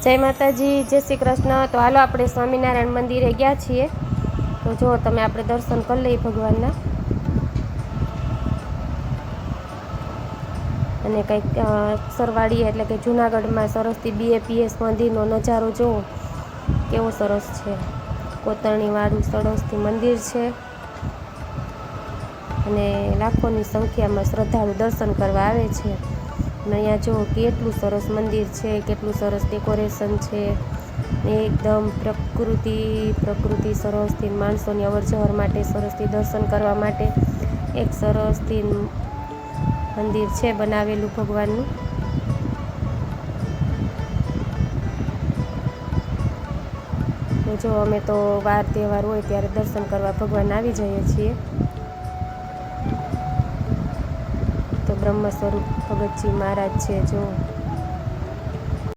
જય માતાજી, જય શ્રી કૃષ્ણ। તો હાલો આપણે સ્વામિનારાયણ મંદિરે ગયા છીએ। તો જો તમે આપણે દર્શન કરી લઈએ ભગવાનના। અને કંઈક સરવાળી એટલે કે જૂનાગઢમાં સરસથી BAPS મંદિરનો નજારો જુઓ કેવો સરસ છે। કોતરણીવાળું સરસથી મંદિર છે અને લાખોની સંખ્યામાં શ્રદ્ધાળુ દર્શન કરવા આવે છે। અને અહીંયા જુઓ કેટલું સરસ મંદિર છે, કેટલું સરસ ડેકોરેશન છે, એકદમ પ્રકૃતિ સરસથી માણસોની અવરજવર માટે સરસથી દર્શન કરવા માટે એક સરસથી મંદિર છે બનાવેલું ભગવાનનું। તો જો અમે તો વાર તહેવાર હોય ત્યારે દર્શન કરવા ભગવાન આવી જઈએ છીએ। તો બ્રહ્મ સ્વરૂપ ભગતજી મહારાજ છે, જો